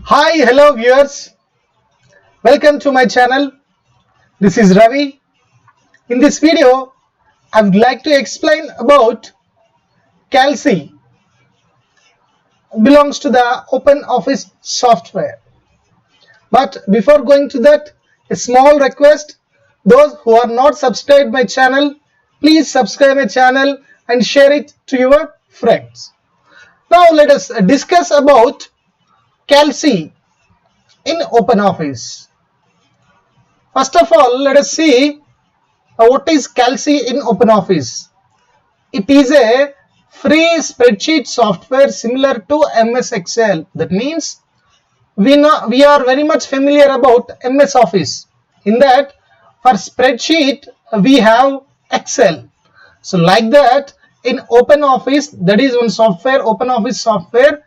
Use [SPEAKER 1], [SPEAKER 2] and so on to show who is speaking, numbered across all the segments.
[SPEAKER 1] Hi, hello viewers. Welcome to my channel. This is Ravi. In this video, I would like to explain about CalC. Belongs to the OpenOffice software. But before going to that, a small request. Those who are not subscribed my channel, please subscribe my channel and share it to your friends. Now let us discuss about CalC in OpenOffice. First of all, let us see what is CalC in OpenOffice. It is a free spreadsheet software similar to MS Excel. That means we are very much familiar about MS Office. In that, for spreadsheet we have Excel. So like that, in OpenOffice, that is one software, OpenOffice software.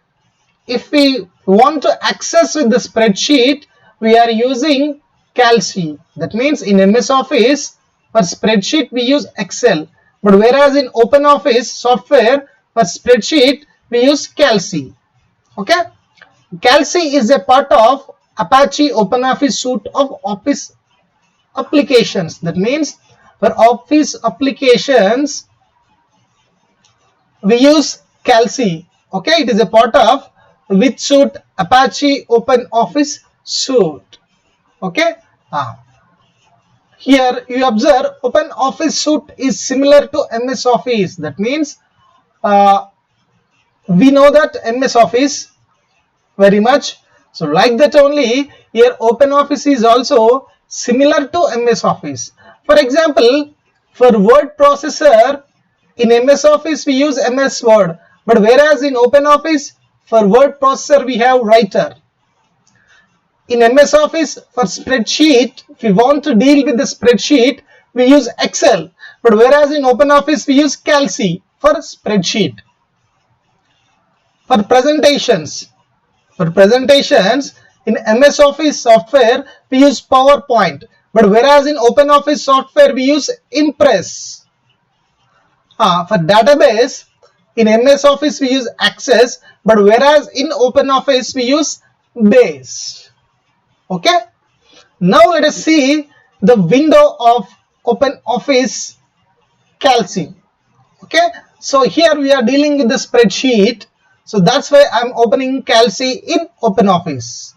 [SPEAKER 1] If we want to access with the spreadsheet, we are using CalC. That means in MS Office, for spreadsheet we use Excel, but whereas in OpenOffice software for spreadsheet we use CalC. Okay, CalC is a part of Apache OpenOffice suite of Office applications. That means for Office applications we use CalC. Okay, it is a part of which suite? Apache OpenOffice suite. Okay. Here you observe OpenOffice suite is similar to MS Office. That means we know that MS Office very much. So like that only here OpenOffice is also similar to MS Office. For example, for word processor in MS Office we use MS Word, but whereas in OpenOffice for word processor we have Writer. In MS Office for spreadsheet, if we want to deal with the spreadsheet, we use Excel, but whereas in OpenOffice we use CalC for spreadsheet. For presentations in MS Office software we use PowerPoint, but whereas in OpenOffice software we use Impress. For database in MS Office we use Access, but whereas in OpenOffice we use Base. Okay, now let us see the window of OpenOffice CalC. Okay, so here we are dealing with the spreadsheet, so that's why I'm opening CalC in OpenOffice.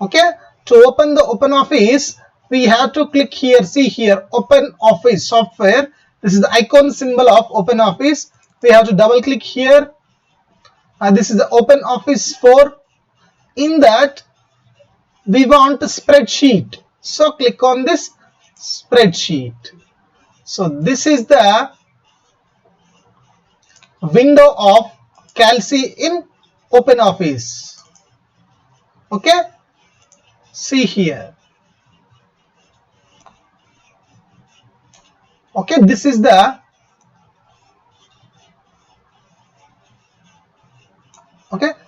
[SPEAKER 1] Okay, to open the OpenOffice we have to click here. See here, OpenOffice software. This is the icon symbol of OpenOffice. We have to double click here. This is the OpenOffice 4. In that we want a spreadsheet, so click on this spreadsheet. So this is the window of CalC in OpenOffice. Okay, see here. Okay, this is the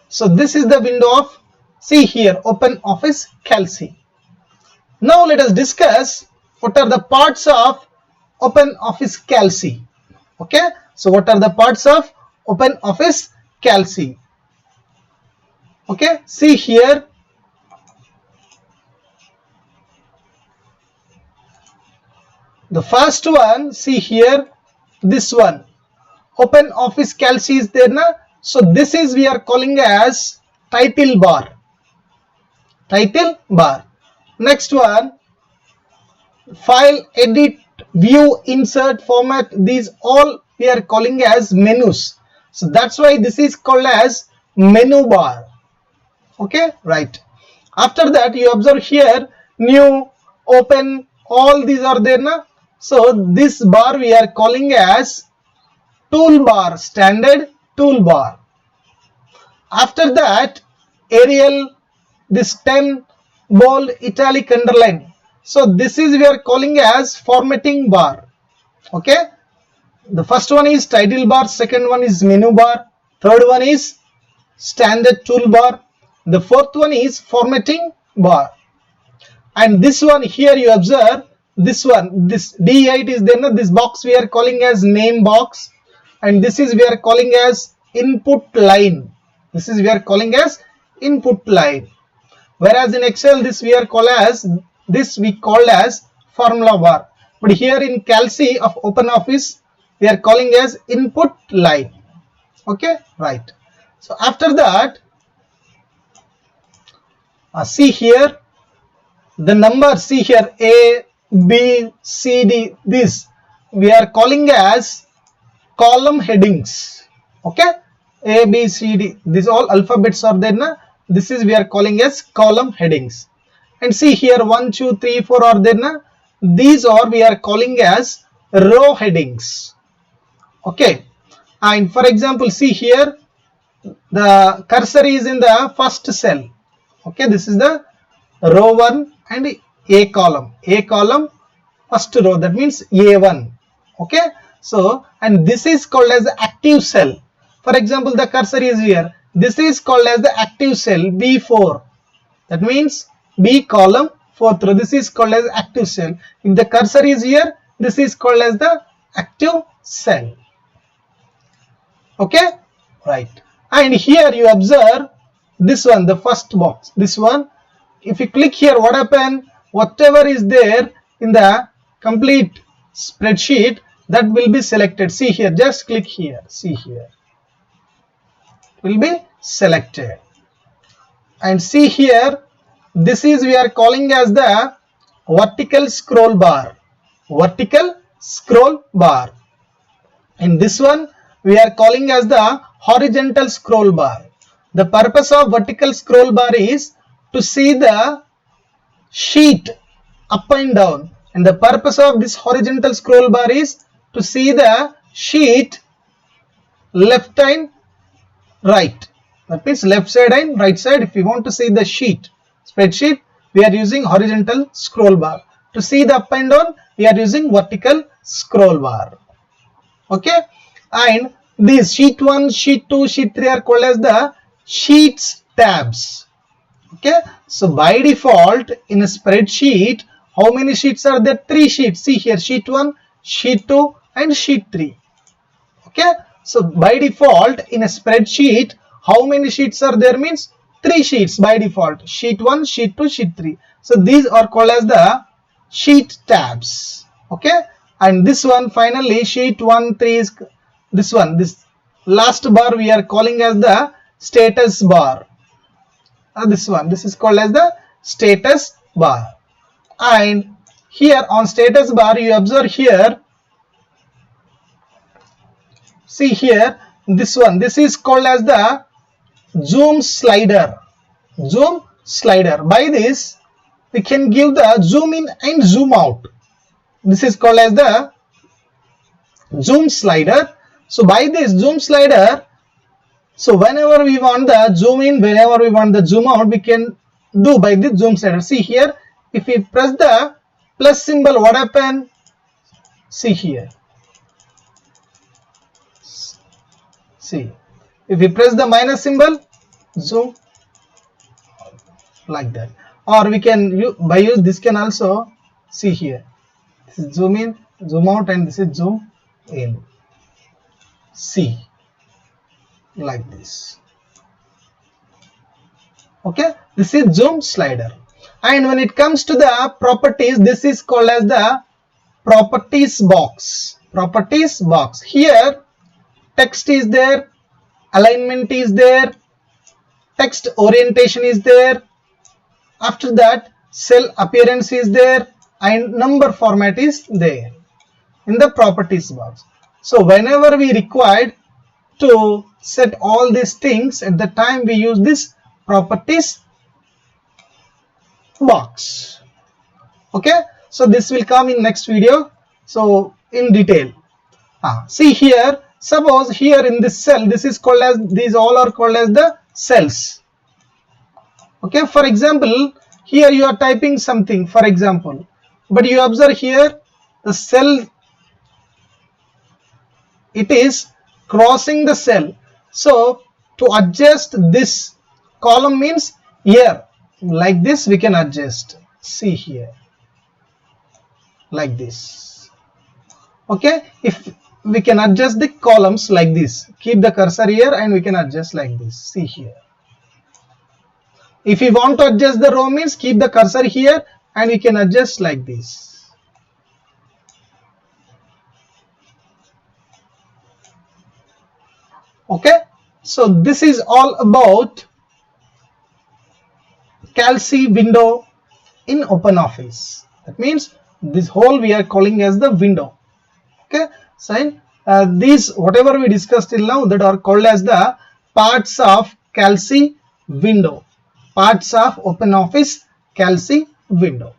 [SPEAKER 1] so this is the window of, see here, OpenOffice CalC. Now let us discuss what are the parts of OpenOffice CalC. Okay, so what are the parts of OpenOffice CalC? Okay, see here. The first one, see here, this one, OpenOffice CalC is there na. So this is we are calling as title bar. Next one, file, edit, view, insert, format, these all we are calling as menus. So that's why this is called as menu bar. Okay, right. After that you observe here, new, open, all these are there na. So this bar we are calling as toolbar, standard toolbar. After that, Arial, this 10, bold, italic, underline. So this is we are calling as formatting bar. Okay, the first one is title bar, second one is menu bar, third one is standard toolbar, the fourth one is formatting bar. And this one here you observe, this one, this D8 is there, this box we are calling as name box, and this is we are calling as input line. This is we are calling as input line. whereas in Excel this we called as formula bar, but here in Calc of OpenOffice we are calling as input line. Okay, right. So after that, see here the number, see here A, B, C, D, this we are calling as column headings. Okay, A, B, C, D, these all alphabets are there na? This is we are calling as column headings. And see here 1, 2, 3, 4 are there na? These are we are calling as row headings. Okay, and for example see here the cursor is in the first cell. Okay, this is the row 1 and A column first row, that means A1. Okay, so and this is called as the active cell. For example, the cursor is here, this is called as the active cell B4, that means B column 4th row, this is called as active cell. If the cursor is here, this is called as the active cell. Okay, right. And here you observe this one, the first box, this one. If you click here, what happen? Whatever is there in the complete spreadsheet, that will be selected. See here, just click here, see here, it will be selected. And see here, this is we are calling as the vertical scroll bar. Vertical scroll bar. And this one we are calling as the horizontal scroll bar. The purpose of vertical scroll bar is to see the sheet up and down, and the purpose of this horizontal scroll bar is to see the sheet left and right. That means left side and right side. If you want to see the sheet spreadsheet, we are using horizontal scroll bar. To see the up and down, we are using vertical scroll bar. Okay, and these sheet 1, sheet 2, sheet 3 are called as the sheets tabs. Okay, so by default in a spreadsheet, how many sheets are there? 3 sheets. See here, sheet 1, sheet 2 and sheet 3. Okay, so by default in a spreadsheet, how many sheets are there? Means 3 sheets by default, sheet 1, sheet 2, sheet 3. So these are called as the sheet tabs. Okay, and this one finally sheet 1, 3 is this one, this last bar we are calling as the status bar. This one, this is called as the status bar. And here on status bar you observe here, see here this one, this is called as the zoom slider. Zoom slider. By this we can give the zoom in and zoom out. This is called as the zoom slider. So by this zoom slider, so whenever we want the zoom in, whenever we want the zoom out, we can do by this zoom slider. See here, if we press the plus symbol, what happen? See here. See, if we press the minus symbol, zoom like that. Or we can by use this can also, see here, this is zoom in, zoom out, and this is zoom in. See, like this. Okay, this is zoom slider. And when it comes to the properties, this is called as the properties box. Properties box. Here text is there, alignment is there, text orientation is there, after that cell appearance is there, and number format is there in the properties box. So whenever we required to set all these things, at the time we use this properties box. Okay, so this will come in next video, so in detail. See here, suppose here in this cell, this is called as, these all are called as the cells. Okay, for example, here you are typing something, for example, but you observe here the cell, it is crossing the cell. So to adjust this column means here like this we can adjust. See here, like this. Okay, if we can adjust the columns like this, keep the cursor here and we can adjust like this. See here. If you want to adjust the row means keep the cursor here and you can adjust like this. Okay, so this is all about Calci window in OpenOffice. That means this whole we are calling as the window. Okay, so these whatever we discussed till now that are called as the parts of Calci window, parts of OpenOffice Calci window.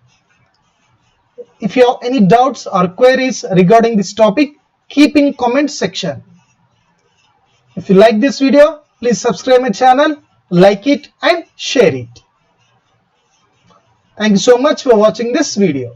[SPEAKER 1] If you have any doubts or queries regarding this topic, keep in comment section. If you like this video, please subscribe my channel, like it and share it. Thank you so much for watching this video.